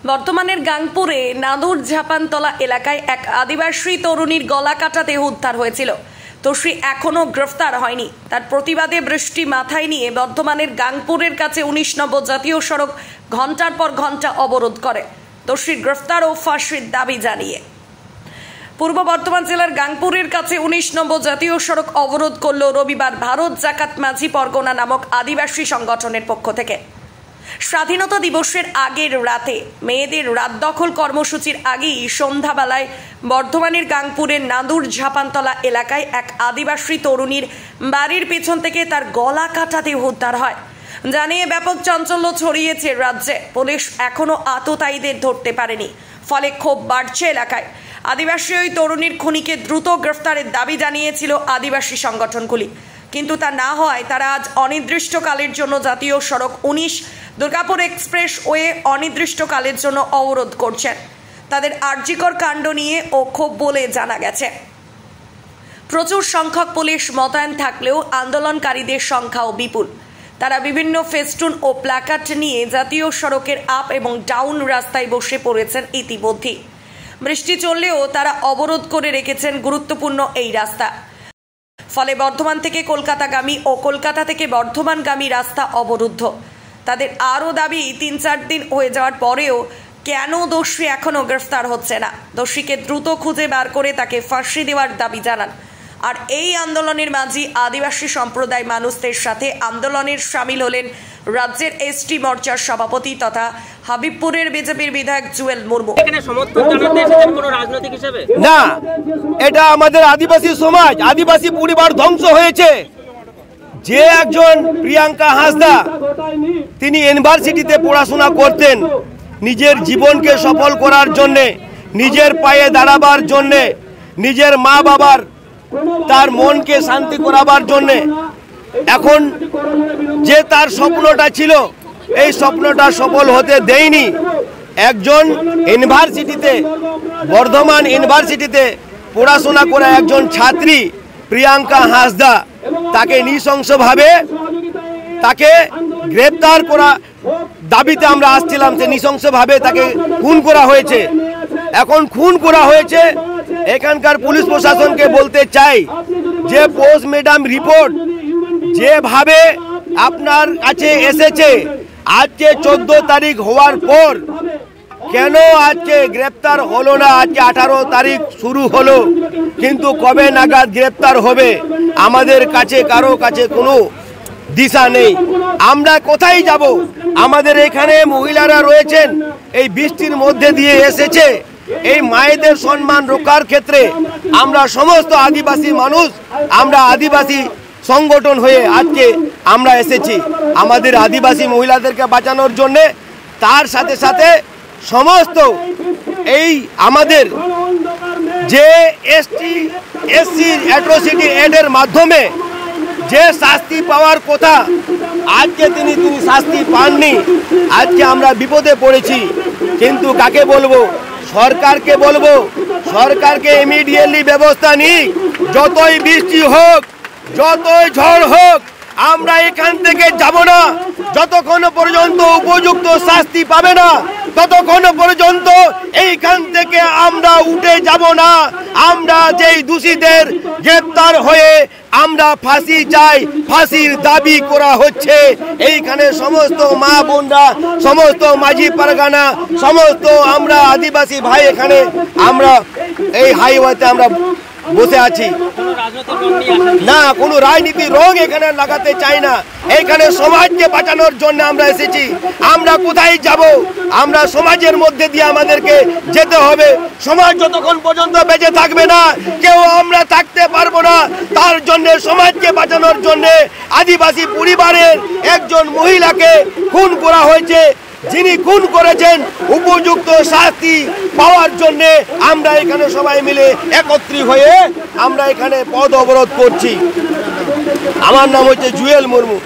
বর্তমানের গাংপুরে নাদুর ঝাপানতলা এলাকায় এক আদিবাসী তরুণীর গলা কাটা দেহ উদ্ধার হয়েছিল। দোষী এখনো গ্রেফতার হয়নি। তার প্রতিবাদে বৃষ্টি মাথায় নিয়ে বর্ধমানের গাংপুরের কাছে 19 নম্বর জাতীয় সড়ক ঘন্টার পর ঘন্টা অবরোধ করে দোষীর গ্রেফতার ও ফাঁসির দাবি জানিয়ে। পূর্ব বর্ধমান জেলার গাংপুরের কাছে 19 নম্বর জাতীয় সড়ক অবরোধ করল রবিবার ভারত জাকাত মাঝি পরগনা নামক আদিবাসী সংগঠনের পক্ষ থেকে। স্বাধীনতা দিবসের আগের রাতে মেয়েদের রাত দখল কর্মসূচির আগেই সন্ধ্যাবেলায় বর্ধমানের গাংপুরের নাদুর ঝাপানতলা এলাকায় এক আদিবাসী তরুণীর বাড়ির পেছন থেকে তার গলা কাটা দেহ উদ্ধার হয়। জানিয়ে ব্যাপক চাঞ্চল্য ছড়িয়েছে রাজ্যে। পুলিশ এখনো আততায়ীদের ধরতে পারেনি, ফলে ক্ষোভ বাড়ছে এলাকায়। আদিবাসী ওই তরুণীর খুনিকে দ্রুত গ্রেফতারের দাবি জানিয়েছিল আদিবাসী সংগঠনগুলি, কিন্তু তা না হওয়ায় তারা আজ অনির্দিষ্টকালের জন্য জাতীয় সড়ক 19 দুর্গাপুর এক্সপ্রেস ওয়ে অনির্দিষ্টকালের জন্য অবরোধ করছেন। তাদের আর্জিকর কাণ্ড নিয়ে ও ক্ষোভ বলে জানা গেছে। প্রচুর সংখ্যক পুলিশ মোতায়েন থাকলেও আন্দোলনকারীদের সংখ্যাও বিপুল। তারা বিভিন্ন ফেস্টুন ও প্ল্যাকার্ড নিয়ে জাতীয় সড়কের আপ এবং ডাউন রাস্তায় বসে পড়েছেন ইতিমধ্যেই। বৃষ্টি চললেও তারা অবরোধ করে রেখেছেন গুরুত্বপূর্ণ এই রাস্তা। ফলে বর্ধমান থেকে কলকাতাগামী ও কলকাতা থেকে বর্ধমানগামী রাস্তা অবরুদ্ধ। তাদের আরও দাবি, 3-4 দিন হয়ে যাওয়ার পরেও কেন দোষী এখনও গ্রেফতার হচ্ছে না। দোষীকে দ্রুত খুঁজে বার করে তাকে ফাঁসি দেওয়ার দাবি জানান। আর এই আন্দোলনের মাঝে আদিবাসী সম্প্রদায় মানুষদের সাথে আন্দোলনের সামিল হলেন রাজ্যের এসটি মোর্চার সভাপতি তথা হাবিবপুরের বিজেপির বিধায়ক জুয়েল মুর্মু। না, এটা আমাদের আদিবাসী সমাজ, আদিবাসী পরিবার ধ্বংস হয়েছে। যে একজন প্রিয়াঙ্কা হাঁসদা, তিনি ইউনিভার্সিটিতে পড়াশোনা করতেন, নিজের জীবনকে সফল করার জন্যে, নিজের পায়ে দাঁড়াবার জন্যে, নিজের মা বাবার তার মনকে শান্তি করাবার জন্যে, এখন যে তার স্বপ্নটা ছিল এই স্বপ্নটা সফল হতে দেয়নি। একজন ইউনিভার্সিটিতে, বর্ধমান ইউনিভার্সিটিতে পড়াশোনা করা একজন ছাত্রী প্রিয়াঙ্কা হাঁসদা, তাকে নৃশংসভাবে তাকে গ্রেপ্তার করা দাবিতে আমরা আসছিলাম। যে নৃশংসভাবে তাকে খুন করা হয়েছে। এখন খুন করা হয়েছে, এখানকার পুলিশ প্রশাসনকে বলতে চাই যে পোস্টমর্টম রিপোর্ট যেভাবে আপনার কাছে এসেছে, আজকে 14 তারিখ হওয়ার পর কেন আজকে গ্রেপ্তার হলো না? আজকে 18 তারিখ শুরু হলো, কিন্তু কবে নাগাদ গ্রেপ্তার হবে আমাদের কাছে কারো কাছে কোনো দিশা নেই। আমরা কোথায় যাব? আমাদের এখানে মহিলারা রয়েছেন, এই বৃষ্টির মধ্যে দিয়ে এসেছে। এই মায়েদের সম্মান রক্ষার ক্ষেত্রে আমরা সমস্ত আদিবাসী মানুষ, আমরা আদিবাসী সংগঠন হয়ে আজকে আমরা এসেছি আমাদের আদিবাসী মহিলাদেরকে বাঁচানোর জন্যে। তার সাথে সাথে সমস্ত এই আমাদের যে এসসি অ্যাট্রোসিটি অ্যাক্টের মাধ্যমে যে শাস্তি পাওয়ার কথা, আজকে তিনি শাস্তি পাননি। আজকে আমরা বিপদে পড়েছি। কিন্তু কাকে বলবো? সরকারকে বলবো, সরকারকে ইমিডিয়েটলি ব্যবস্থা নিক। যতই বৃষ্টি হোক, যতই ঝড় হোক, আমরা এখান থেকে যাব না যতক্ষণ পর্যন্ত উপযুক্ত শাস্তি পাবে না, ততক্ষণ পর্যন্ত এইখান থেকে আমরা উঠে যাব না। আমরা যেই দোষীদের গ্রেপ্তার হয়ে আমরা ফাঁসি চাই, ফাঁসির দাবি করা হচ্ছে। এইখানে সমস্ত মা বোনরা, সমস্ত মাঝি পারগানা, সমস্ত আমরা আদিবাসী ভাই, এখানে আমরা এই হাইওয়েতে আমরা বসে আছি। না, কোনো রাজনীতির রং এখানে লাগাতে চাই না। এখানে সমাজকে বাঁচানোর জন্য আমরা এসেছি। আমরা কোথায় যাব? আমরা সমাজের মধ্যে দিয়ে আমাদেরকে যেতে হবে। সমাজ যতক্ষণ পর্যন্ত বেঁচে থাকবে না, কেউ আমরা থাকতে পারবো না। তার জন্য সমাজকে বাঁচানোর জন্য আদিবাসী পরিবারের একজন মহিলাকে খুন করা হয়েছে। যিনি খুন করেছেন উপযুক্ত শাস্তি পাওয়ার জন্য আমরা এখানে সবাই মিলে একত্রিত হয়ে আমরা এখানে পথ অবরোধ করছি। আমার নাম হচ্ছে জুয়েল মুর্মু।